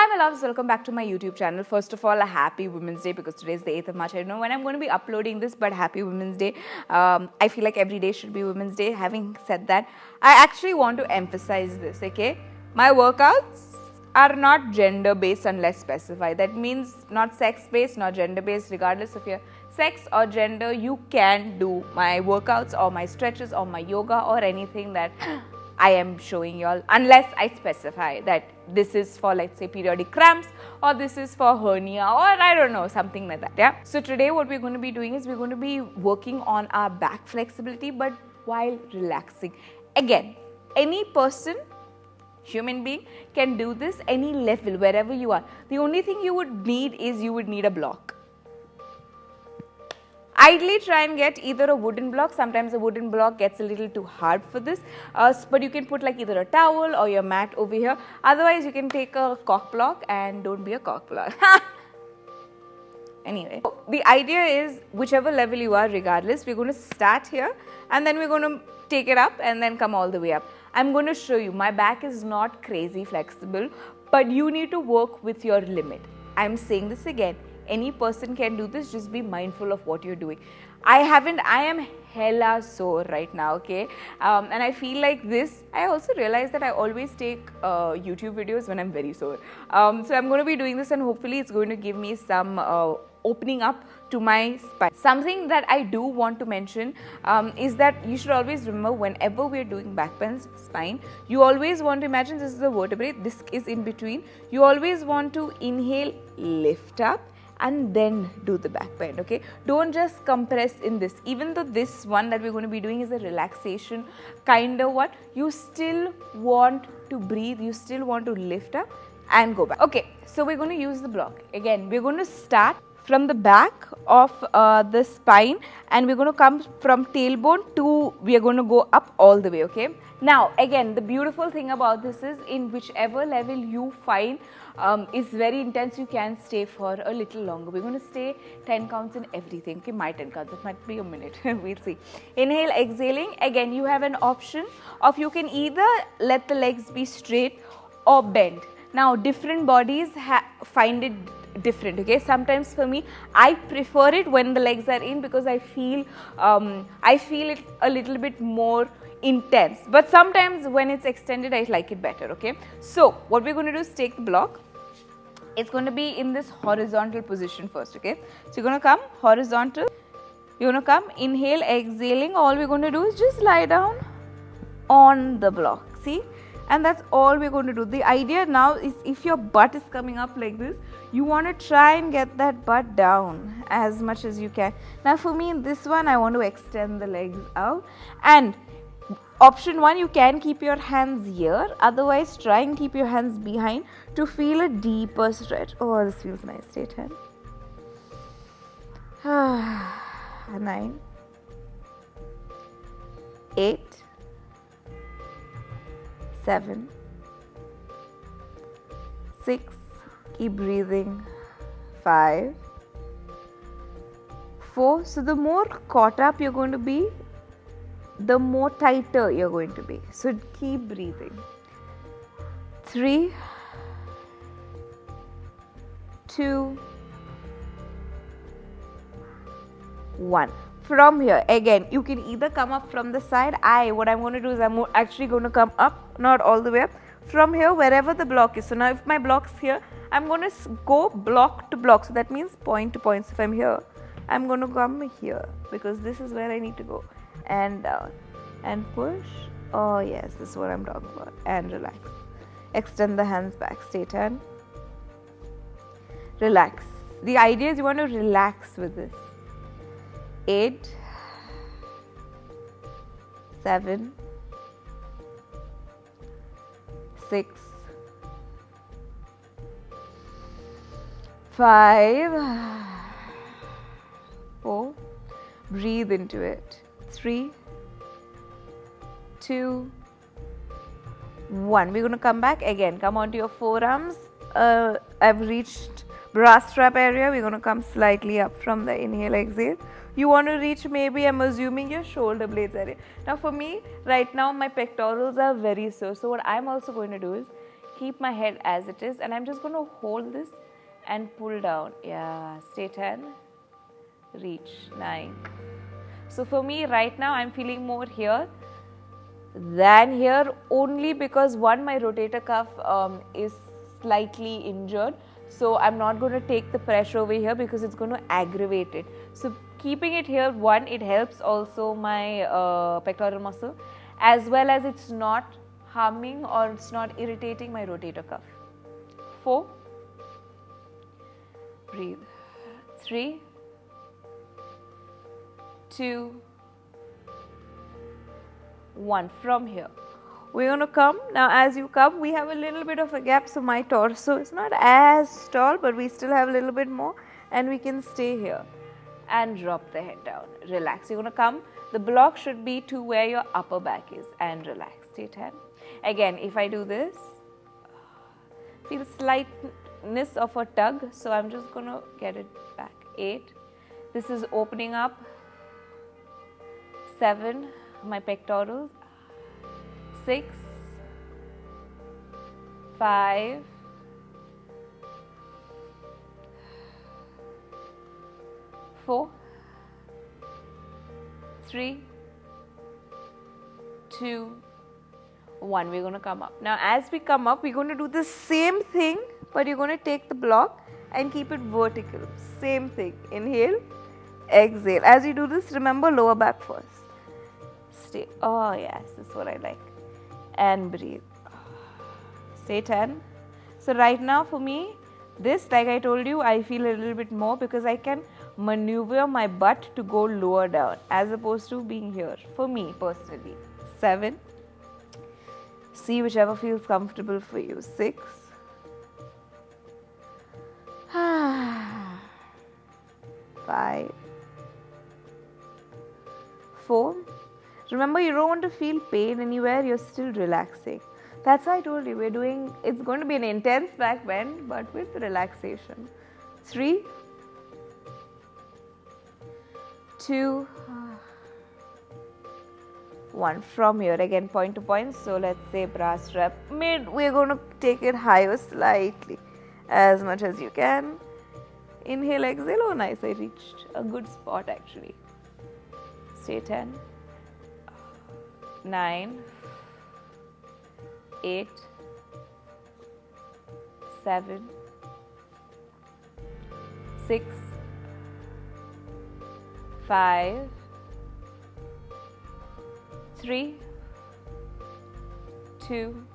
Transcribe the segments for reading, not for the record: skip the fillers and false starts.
Hi my loves, welcome back to my YouTube channel. First of all, a happy Women's Day because today is the 8th of March. I don't know when I'm going to be uploading this, but happy Women's Day. I feel like every day should be Women's Day. Having said that, I actually want to emphasize this, okay? My workouts are not gender based unless specified. That means not sex based, not gender based. Regardless of your sex or gender, you can do my workouts or my stretches or my yoga or anything that I am showing y'all, unless I specify that this is for, let's say, periodic cramps, or this is for hernia, or I don't know, something like that, yeah? So today what we're going to be doing is we're going to be working on our back flexibility, but while relaxing. Again, any person, human being, can do this any level, wherever you are. The only thing you would need is you would need a block. Ideally, try and get either a wooden block. Sometimes a wooden block gets a little too hard for this, but you can put like either a towel or your mat over here. Otherwise, you can take a cock block and don't be a cock block. Anyway, the idea is whichever level you are, regardless, we're going to start here and then we're going to take it up and then come all the way up. I'm going to show you, my back is not crazy flexible, but you need to work with your limit. I'm saying this again. Any person can do this, just be mindful of what you're doing. I am hella sore right now, okay? And I feel like this, I also realize that I always take YouTube videos when I'm very sore. So I'm going to be doing this and hopefully it's going to give me some opening up to my spine. Something that I do want to mention is that you should always remember whenever we're doing backbends, spine, you always want to imagine this is the vertebrae, disc is in between. You always want to inhale, lift up, and then do the back bend, okay? Don't just compress in this. Even though this one that we're going to be doing is a relaxation kind of what, you still want to breathe, you still want to lift up and go back. Okay, so we're going to use the block. Again, we're going to start from the back of the spine and we're going to come from tailbone to, we are going to go up all the way, okay? Now, again, the beautiful thing about this is in whichever level you find is very intense, you can stay for a little longer. We're going to stay 10 counts in everything. Okay, my 10 counts, it might be a minute. We'll see. Inhale, exhaling. Again, you have an option of you can either let the legs be straight or bend. Now, different bodies find it different, okay? Sometimes for me, I prefer it when the legs are in because I feel it a little bit more intense, but sometimes when it's extended I like it better, okay? So what we're going to do is take the block. It's going to be in this horizontal position first, okay? So you're going to come horizontal, you're going to come inhale, exhaling. All we're going to do is just lie down on the block, see? And that's all we're going to do. The idea now is if your butt is coming up like this, you want to try and get that butt down as much as you can. Now for me in this one, I want to extend the legs out, and option 1, you can keep your hands here, otherwise try and keep your hands behind to feel a deeper stretch. Oh, this feels nice. Stay 10. 9, 8, 7, 6, keep breathing, 5, 4. So the more caught up you're going to be, the more tighter you're going to be. So keep breathing. 3, 2, 1. From here, again, you can either come up from the side. What I'm going to do is I'm actually going to come up, not all the way up. From here, wherever the block is. So now if my block's here, I'm going to go block to block. So that means point to point. So if I'm here, I'm going to come here because this is where I need to go. And down and push. Oh yes, this is what I'm talking about. And relax. Extend the hands back. Stay 10. Relax. The idea is you want to relax with this. 8, 7, 6, 5, 4. Breathe into it. 3, 2, 1. We're going to come back again. Come onto your forearms. I've reached bra strap area. We're going to come slightly up from the inhale, exhale. You want to reach maybe, I'm assuming, your shoulder blades area. Now for me, right now, my pectorals are very sore. So what I'm also going to do is keep my head as it is, and I'm just going to hold this and pull down. Yeah, stay 10, reach 9. So for me right now, I'm feeling more here than here, only because one, my rotator cuff is slightly injured, so I'm not going to take the pressure over here because it's going to aggravate it. So keeping it here, one, it helps also my pectoral muscle, as well as it's not harming or it's not irritating my rotator cuff. 4, breathe, 3, 2, 1. From here, we're going to come. Now as you come, we have a little bit of a gap, so my torso is not as tall, but we still have a little bit more, and we can stay here and drop the head down. Relax. You're going to come. The block should be to where your upper back is, and relax. Stay 10. Again, if I do this, feel slightness of a tug, so I'm just going to get it back. 8. This is opening up. 7. My pectorals. 6, 5, 4, 3, 2, 1. We're going to come up. Now as we come up, we're going to do the same thing, but you're going to take the block and keep it vertical. Same thing. Inhale, exhale. As you do this, remember lower back first. Stay. Oh yes, this is what I like. And breathe. Stay 10. So right now for me, this, like I told you, I feel a little bit more because I can maneuver my butt to go lower down as opposed to being here, for me personally. 7. See whichever feels comfortable for you. 6. 5. 4. Remember, you don't want to feel pain anywhere, you're still relaxing. That's why I told you, it's going to be an intense back bend, but with relaxation. 3, 2, 1. From here, again, point to point. So let's say brass rep mid, we're going to take it higher slightly, as much as you can. Inhale, exhale. Oh nice, I reached a good spot actually. Stay 10. 9, 8, 7, 6, 5, 3, 2,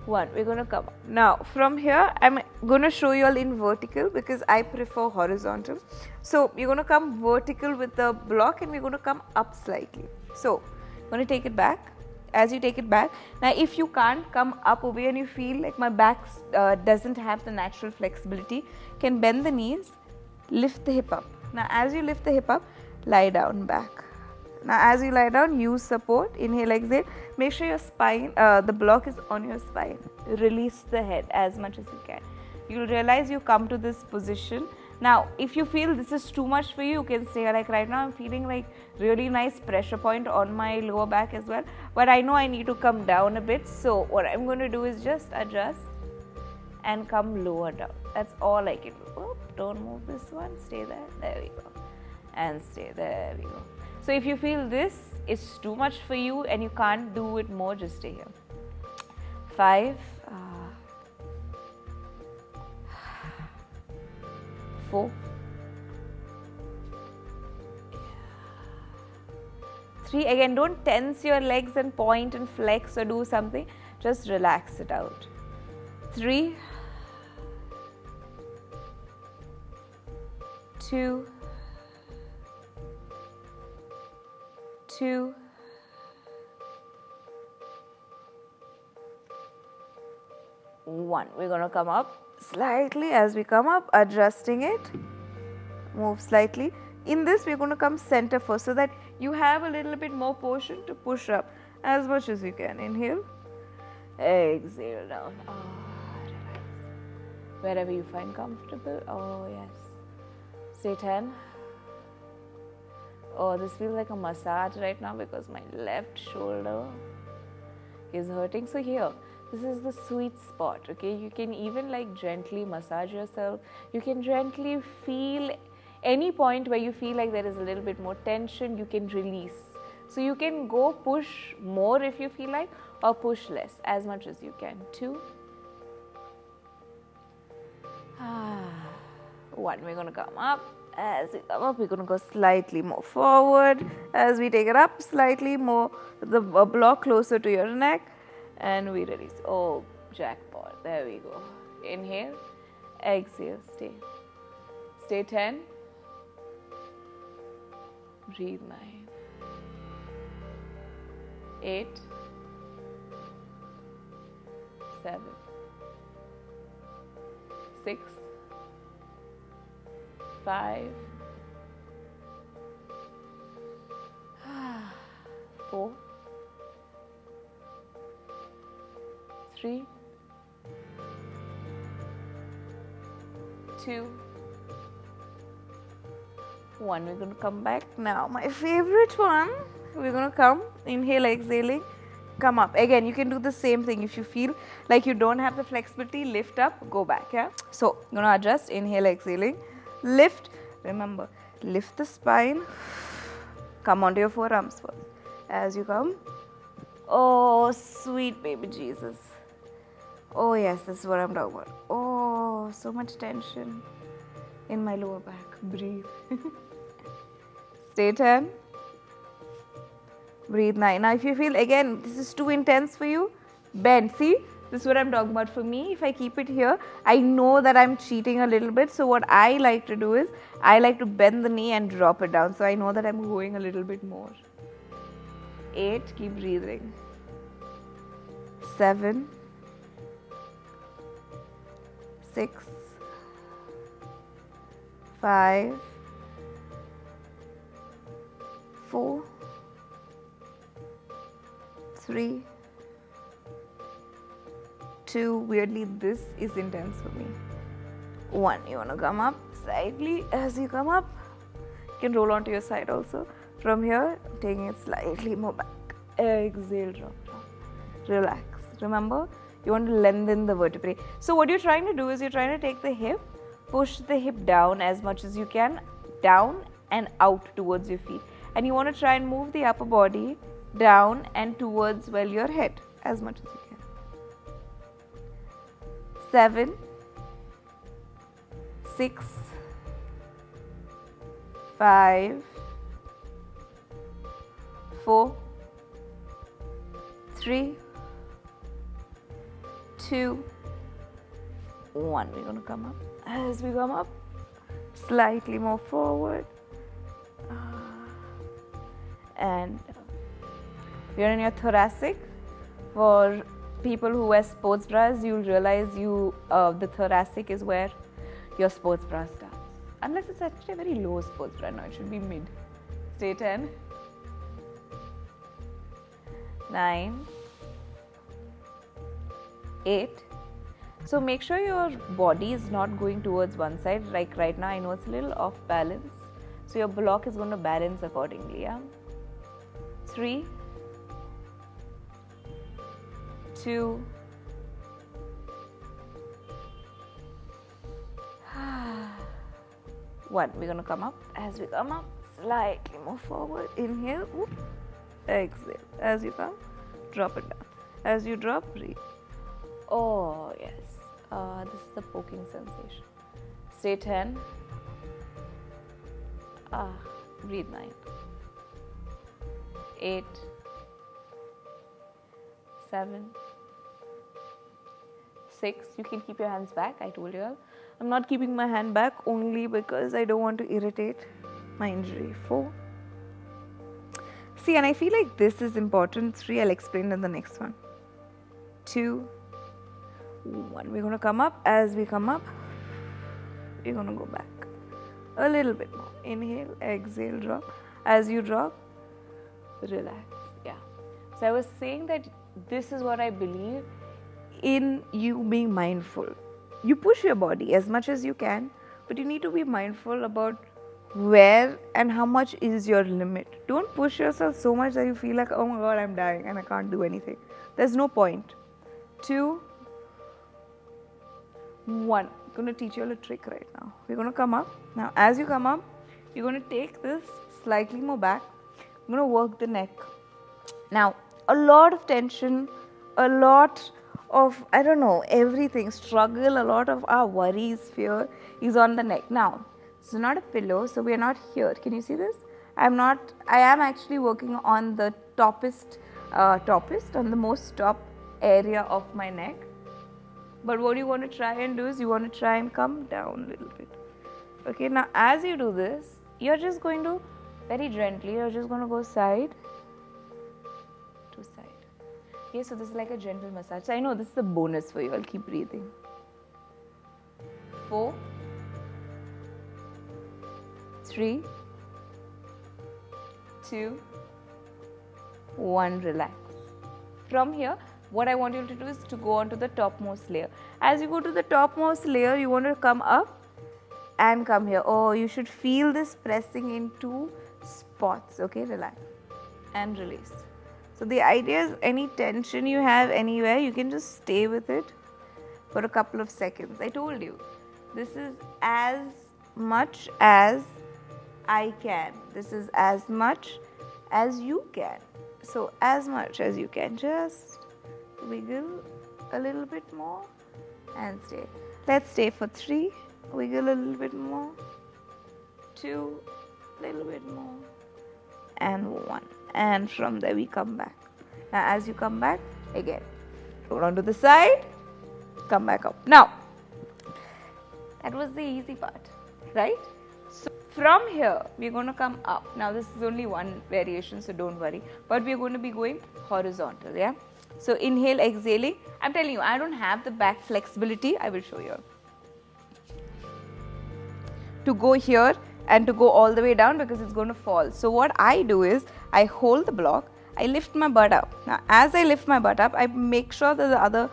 1. We're going to come up. Now from here, I'm going to show you all in vertical because I prefer horizontal. So you're going to come vertical with the block and we're going to come up slightly. So I'm going to take it back. As you take it back, now if you can't come up over here and you feel like my back doesn't have the natural flexibility, you can bend the knees, lift the hip up. Now as you lift the hip up, lie down back. Now as you lie down, use support. Inhale, exhale. Make sure your spine, the block is on your spine. Release the head as much as you can. You'll realize you come to this position. Now if you feel this is too much for you, you can stay. Like right now I'm feeling like really nice pressure point on my lower back as well, but I know I need to come down a bit. So what I'm going to do is just adjust and come lower down. That's all I can do. Oop, don't move this one. Stay there. There we go. And stay. There we go. So if you feel this is too much for you and you can't do it more, just stay here. 5, 4, 3. Again, don't tense your legs and point and flex or do something. Just relax it out. 3, 2, 2, 1. We're going to come up slightly. As we come up, adjusting it, move slightly. In this, we're going to come center first so that you have a little bit more portion to push up as much as you can. Inhale, exhale down. Oh, relax. Wherever you find comfortable. Oh yes. Stay 10. Oh, this feels like a massage right now because my left shoulder is hurting. So here, This is the sweet spot, okay? You can even like gently massage yourself. You can gently feel any point where you feel like there is a little bit more tension, you can release. So you can go push more if you feel like, or push less, as much as you can. 2. 1. We're going to come up. As we come up, we're going to go slightly more forward. As we take it up, slightly more, the block closer to your neck. And we release. Oh, jackpot. There we go. Inhale. Exhale. Stay. Stay 10. Breathe 9. 8. 7. 6. 5. 4. 3. 2. 1. We're going to come back now. My favorite one. We're going to come, inhale, exhaling, come up. Again, you can do the same thing. If you feel like you don't have the flexibility, lift up, go back. Yeah. So, you're going to adjust, inhale, exhaling, lift. Remember, lift the spine, come onto your forearms first. As you come, oh, sweet baby Jesus. Oh, yes, this is what I'm talking about. Oh, so much tension in my lower back. Breathe. Stay 10. Breathe 9. Now, if you feel, again, this is too intense for you, bend. See, this is what I'm talking about. For me, if I keep it here, I know that I'm cheating a little bit. So, what I like to do is, I like to bend the knee and drop it down. So, I know that I'm going a little bit more. 8. Keep breathing. 7. 6. 5. 4. 3. 2. Weirdly, this is intense for me. 1. You want to come up slightly. As you come up, you can roll onto your side also. From here, taking it slightly more back. Exhale, drop down. Relax. Remember, you want to lengthen the vertebrae. So what you're trying to do is you're trying to take the hip, push the hip down as much as you can, down and out towards your feet. And you want to try and move the upper body down and towards, well, your head as much as you can. 7. 6. 5. 4. 3. 2. 1. We're going to come up. As we come up, slightly more forward. And you're in your thoracic. For people who wear sports bras, you'll realize the thoracic is where your sports bra starts. Unless it's actually a very low sports bra. No, it should be mid. Stay 10. 9. 8. So make sure your body is not going towards one side. Like right now, I know it's a little off balance. So your block is going to balance accordingly. Yeah. 3. 2. 1. We're going to come up. As we come up, slightly more forward. Inhale. Whoop. Exhale. As you come, drop it down. As you drop, breathe. Oh, yes. This is the poking sensation. Stay 10. Breathe 9. 8. 7. 6. You can keep your hands back. I told you all. I'm not keeping my hand back only because I don't want to irritate my injury. 4. See, and I feel like this is important. 3. I'll explain in the next one. 2. 1. We're going to come up. As we come up, we're going to go back a little bit more. Inhale, exhale, drop. As you drop, relax. Yeah. So I was saying that this is what I believe in, you being mindful. You push your body as much as you can, but you need to be mindful about where and how much is your limit. Don't push yourself so much that you feel like, oh my God, I'm dying and I can't do anything. There's no point. 2, 1. I'm going to teach you all a trick right now. We're going to come up. Now, as you come up, you're going to take this slightly more back. I'm going to work the neck. Now, a lot of tension, a lot of, I don't know, everything, struggle, a lot of our worries, fear is on the neck. Now, this is not a pillow, so we are not here. Can you see this? I am actually working on the toppest, on the most top area of my neck. But what you want to try and do is you want to try and come down a little bit. Okay, now as you do this, you're just going to, very gently, you're just going to go side to side. Okay, so this is like a gentle massage. So I know this is a bonus for you. I'll keep breathing. 4, 3, 2, 1, relax. From here, what I want you to do is to go on to the topmost layer. As you go to the topmost layer, you want to come up and come here. Oh, you should feel this pressing in 2 spots. Okay, relax and release. So the idea is any tension you have anywhere, you can just stay with it for a couple of seconds. I told you, this is as much as I can. This is as much as you can. So as much as you can, just wiggle a little bit more and stay. Let's stay for 3, wiggle a little bit more, 2, little bit more, and 1. And from there we come back. Now as you come back, again, roll on to the side, come back up. Now, that was the easy part, right? So from here, we're going to come up. Now this is only one variation, so don't worry. But we're going to be going horizontal, yeah? So inhale, exhaling. I'm telling you, I don't have the back flexibility. I will show you. To go here and to go all the way down because it's going to fall. So what I do is, I hold the block, I lift my butt up. Now as I lift my butt up, I make sure that the other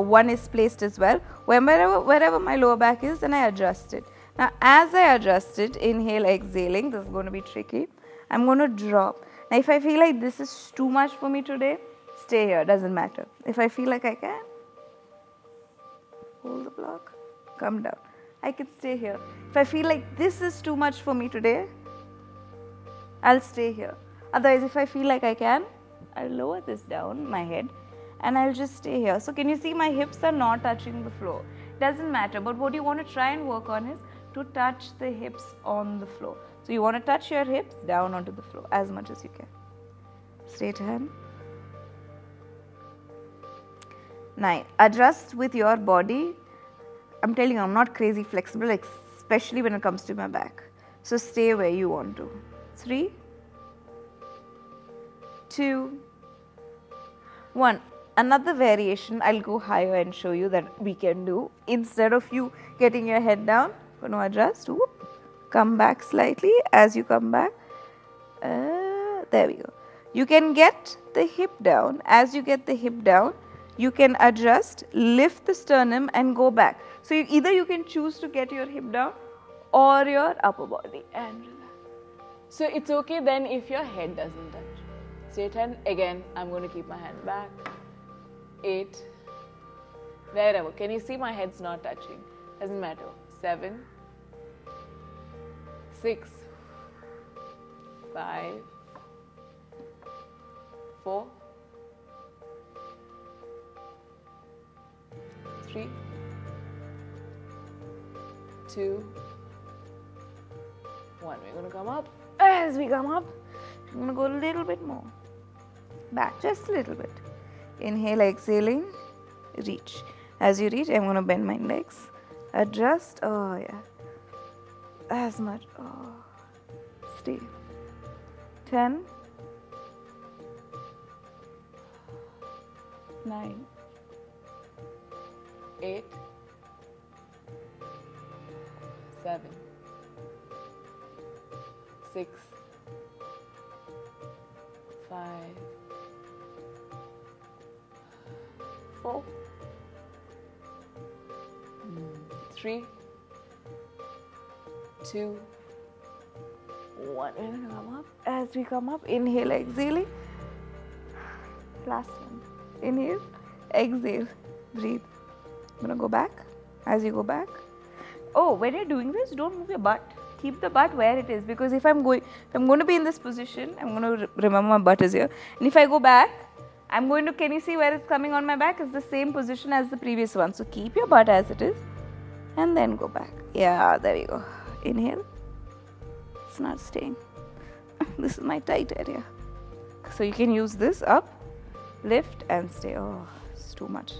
one is placed as well. Wherever my lower back is, then I adjust it. Now as I adjust it, inhale, exhaling, this is going to be tricky. I'm going to drop. Now if I feel like this is too much for me today, stay here, doesn't matter. If I feel like I can, hold the block, come down. I can stay here. If I feel like this is too much for me today, I'll stay here. Otherwise, if I feel like I can, I'll lower this down, my head, and I'll just stay here. So can you see my hips are not touching the floor? Doesn't matter, but what you want to try and work on is to touch the hips on the floor. So you want to touch your hips down onto the floor as much as you can. Straight hand. 9. Adjust with your body. I'm telling you, I'm not crazy flexible, especially when it comes to my back. So stay where you want to. 3, 2, 1. Another variation, I'll go higher and show you that we can do. Instead of you getting your head down, going to adjust. Whoop, come back slightly. As you come back, there we go. You can get the hip down. As you get the hip down, you can adjust, lift the sternum and go back. So either you can choose to get your hip down or your upper body and relax. So it's okay then if your head doesn't touch. Straight hand, again, I'm going to keep my hand back. 8, wherever. Can you see my head's not touching? Doesn't matter. 7, 6, 5, 4, 3, 2, 1. We're going to come up. As we come up, I'm going to go a little bit more. Back, just a little bit. Inhale, exhaling, reach. As you reach, I'm going to bend my legs. Adjust. Oh, yeah. As much. Oh. Stay. 10, 9, 8, 7, 6, 5, 4, 3, 2, 1. We're going to come up. As we come up, inhale, exhaling. Last one. Inhale, exhale. Breathe. I'm gonna go back. As you go back. Oh, when you're doing this, don't move your butt. Keep the butt where it is, because if I'm going to be in this position, I'm going to remember my butt is here. And if I go back, I'm going to, can you see where it's coming on my back? It's the same position as the previous one. So keep your butt as it is and then go back. Yeah, there you go. Inhale. It's not staying. This is my tight area. So you can use this up, lift and stay. Oh, it's too much.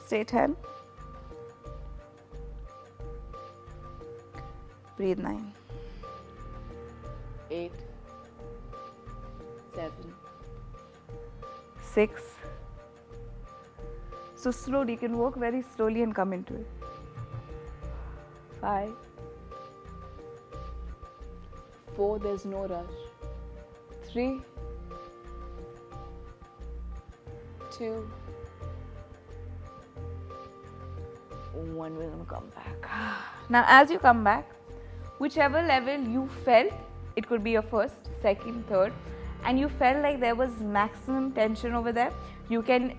Stay 10. Breathe 9. 8, 7, 6. So slowly, you can walk very slowly and come into it. 5. 4, there's no rush. 3, 2, 1, we're gonna come back. Now as you come back, whichever level you felt, it could be your first, second, third, and you felt like there was maximum tension over there, you can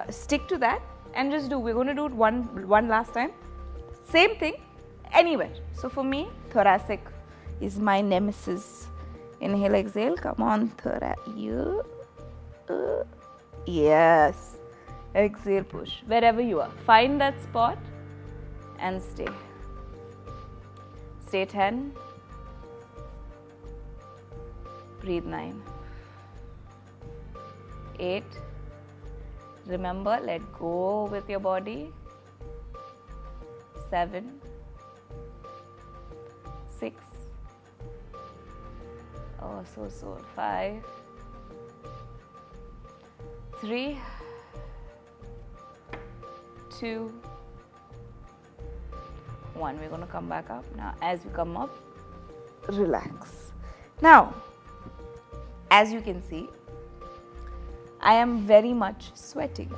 stick to that and just do. We're going to do it one last time. Same thing, anywhere. So for me, thoracic is my nemesis. Inhale, exhale, come on, yes. Exhale, push. Wherever you are, find that spot and stay. Stay 10. Breathe 9. 8. Remember, let go with your body. 7. 6. Oh, so sore. 5. 3. 2. 1. We're going to come back up. Now, as you come up, relax. Now, as you can see, I am very much sweating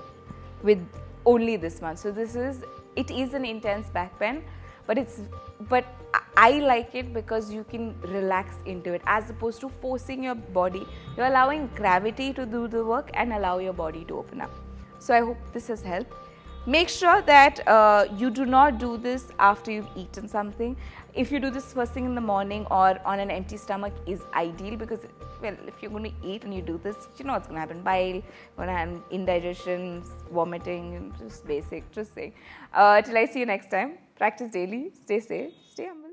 with only this one. So it is an intense back bend, but I like it because you can relax into it as opposed to forcing your body. You're allowing gravity to do the work and allow your body to open up. So I hope this has helped. Make sure that you do not do this after you've eaten something. If you do this first thing in the morning or on an empty stomach is ideal, because, well, if you're going to eat and you do this, you know what's going to happen. Bile, going to have indigestion, vomiting, just basic, just saying. Till I see you next time. Practice daily. Stay safe. Stay humble.